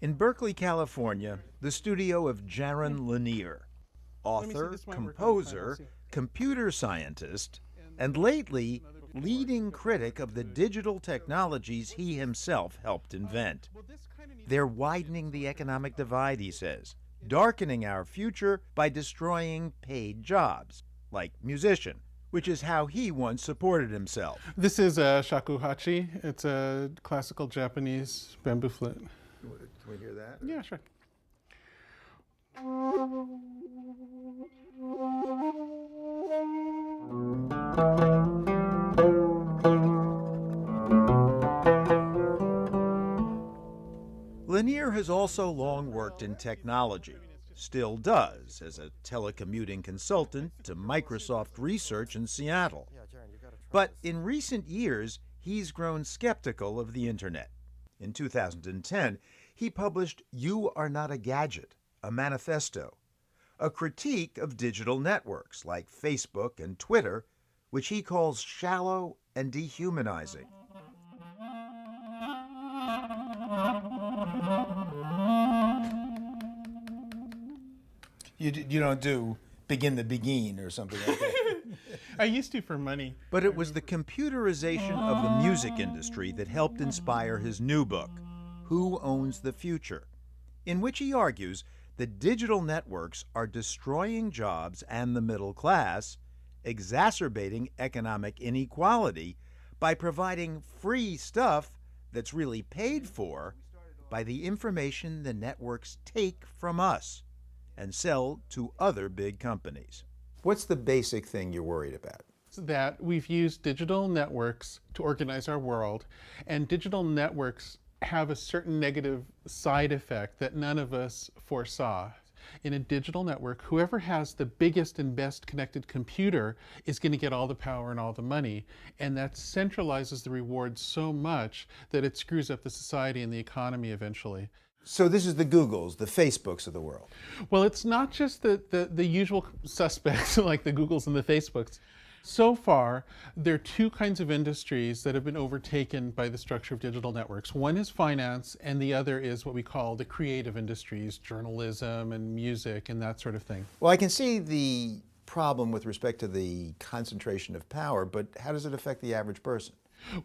In Berkeley, California, the studio of Jaron Lanier, author, composer, computer scientist, and lately, leading critic of the digital technologies he himself helped invent. They're widening the economic divide, he says, darkening our future by destroying paid jobs, like musician, which is how he once supported himself. This is a shakuhachi. It's a classical Japanese bamboo flute. Can we hear that? Yeah, sure. Lanier has also long worked in technology, still does as a telecommuting consultant to Microsoft Research in Seattle. But in recent years, he's grown skeptical of the internet. In 2010, he published You Are Not a Gadget, a manifesto, a critique of digital networks like Facebook and Twitter, which he calls shallow and dehumanizing. You don't do begin the begin or something like that. I used to for money. But it was the computerization of the music industry that helped inspire his new book, Who Owns the Future?, in which he argues that digital networks are destroying jobs and the middle class, exacerbating economic inequality by providing free stuff that's really paid for by the information the networks take from us and sell to other big companies. What's the basic thing you're worried about? That we've used digital networks to organize our world, and digital networks have a certain negative side effect that none of us foresaw. In a digital network, whoever has the biggest and best connected computer is going to get all the power and all the money, and that centralizes the reward so much that it screws up the society and the economy eventually. So this is the Googles, the Facebooks of the world. Well, it's not just the usual suspects like the Googles and the Facebooks. So far, there are two kinds of industries that have been overtaken by the structure of digital networks. One is finance, and the other is what we call the creative industries, journalism and music and that sort of thing. Well, I can see the problem with respect to the concentration of power, but how does it affect the average person?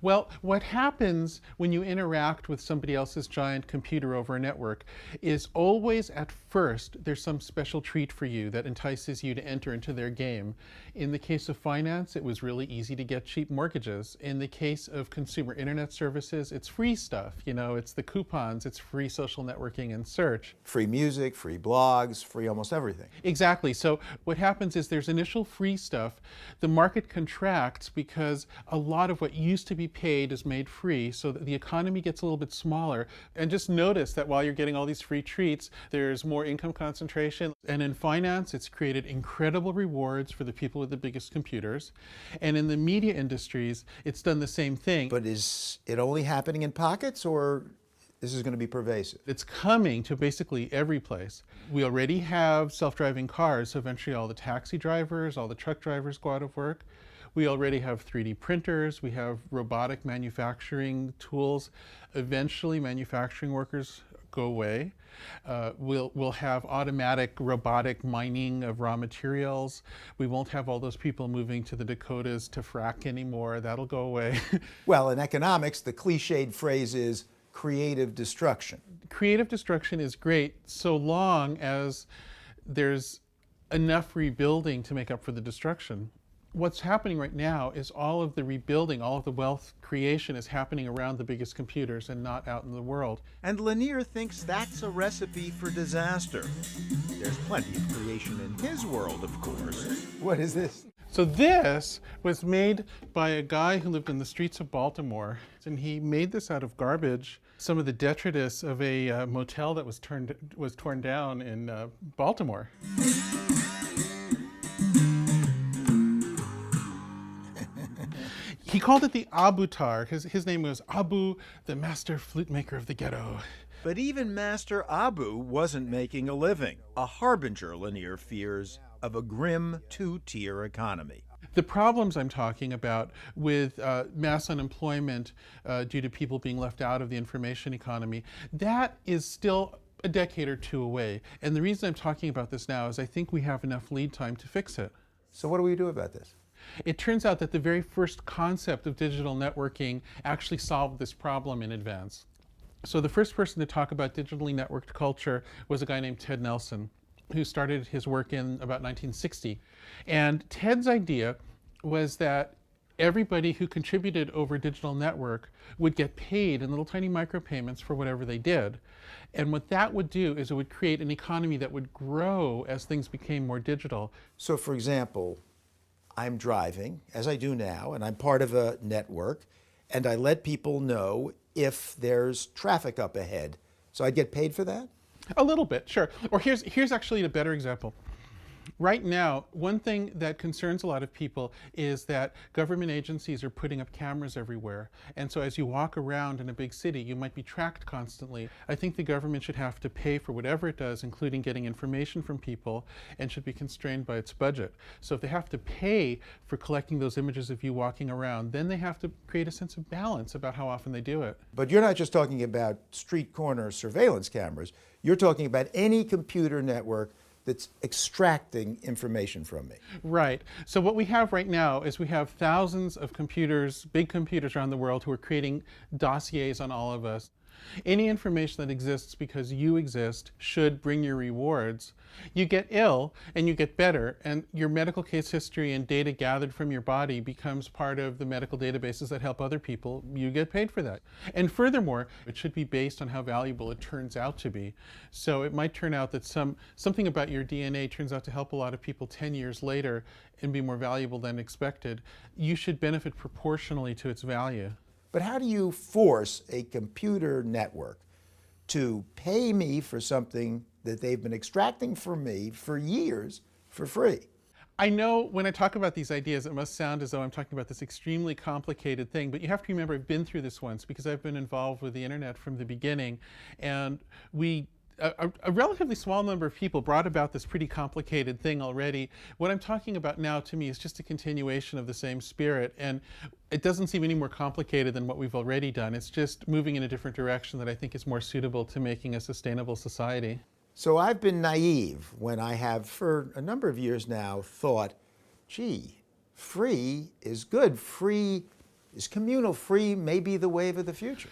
Well, what happens when you interact with somebody else's giant computer over a network is always at first there's some special treat for you that entices you to enter into their game. In the case of finance, it was really easy to get cheap mortgages. In the case of consumer internet services, it's free stuff. You know, it's the coupons, it's free social networking and search. Free music, free blogs, free almost everything. Exactly. So what happens is there's initial free stuff. The market contracts because a lot of what used to be paid is made free, so that the economy gets a little bit smaller. And just notice that while you're getting all these free treats, there's more income concentration. And in finance, it's created incredible rewards for the people with the biggest computers. And in the media industries, it's done the same thing. But is it only happening in pockets, or this is going to be pervasive? It's coming to basically every place. We already have self-driving cars, so eventually all the taxi drivers, all the truck drivers go out of work. We already have 3D printers, we have robotic manufacturing tools. Eventually manufacturing workers go away. We'll have automatic robotic mining of raw materials. We won't have all those people moving to the Dakotas to frack anymore. That'll go away. Well, in economics, the cliched phrase is creative destruction. Creative destruction is great so long as there's enough rebuilding to make up for the destruction. What's happening right now is all of the rebuilding, all of the wealth creation is happening around the biggest computers and not out in the world. And Lanier thinks that's a recipe for disaster. There's plenty of creation in his world, of course. What is this? So this was made by a guy who lived in the streets of Baltimore, and he made this out of garbage, some of the detritus of a motel that was torn down in Baltimore. He called it the Abutar. His name was Abu, the master flute maker of the ghetto. But even Master Abu wasn't making a living, a harbinger, Lanier fears, of a grim two-tier economy. The problems I'm talking about with mass unemployment due to people being left out of the information economy, that is still a decade or two away. And the reason I'm talking about this now is I think we have enough lead time to fix it. So what do we do about this? It turns out that the very first concept of digital networking actually solved this problem in advance. So the first person to talk about digitally networked culture was a guy named Ted Nelson, who started his work in about 1960. And Ted's idea was that everybody who contributed over a digital network would get paid in little tiny micropayments for whatever they did. And what that would do is it would create an economy that would grow as things became more digital. So for example, I'm driving, as I do now, and I'm part of a network, and I let people know if there's traffic up ahead. So I'd get paid for that? A little bit, sure. Or here's actually a better example. Right now, one thing that concerns a lot of people is that government agencies are putting up cameras everywhere. And so as you walk around in a big city, you might be tracked constantly. I think the government should have to pay for whatever it does, including getting information from people, and should be constrained by its budget. So if they have to pay for collecting those images of you walking around, then they have to create a sense of balance about how often they do it. But you're not just talking about street corner surveillance cameras. You're talking about any computer network that's extracting information from me. Right. So what we have right now is we have thousands of computers, big computers around the world, who are creating dossiers on all of us. Any information that exists because you exist should bring you rewards. You get ill and you get better, and your medical case history and data gathered from your body becomes part of the medical databases that help other people. You get paid for that. And furthermore, it should be based on how valuable it turns out to be. So it might turn out that something about your DNA turns out to help a lot of people 10 years later and be more valuable than expected. You should benefit proportionally to its value. But how do you force a computer network to pay me for something that they've been extracting from me for years for free? I know when I talk about these ideas, it must sound as though I'm talking about this extremely complicated thing, but you have to remember I've been through this once because I've been involved with the internet from the beginning, and a relatively small number of people brought about this pretty complicated thing already. What I'm talking about now, to me, is just a continuation of the same spirit, and it doesn't seem any more complicated than what we've already done. It's just moving in a different direction that I think is more suitable to making a sustainable society. So I've been naive when I have, for a number of years now, thought, gee, free is good. Free is communal. Free may be the wave of the future.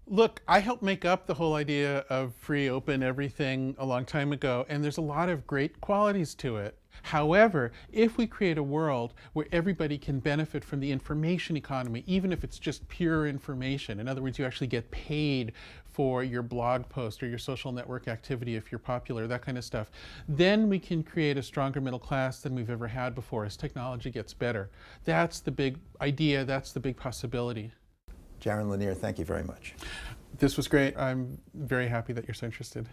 Look, I helped make up the whole idea of free, open everything a long time ago, and there's a lot of great qualities to it. However, if we create a world where everybody can benefit from the information economy, even if it's just pure information, in other words, you actually get paid for your blog post or your social network activity if you're popular, that kind of stuff, then we can create a stronger middle class than we've ever had before as technology gets better. That's the big idea, that's the big possibility. Jaron Lanier, thank you very much. This was great. I'm very happy that you're so interested.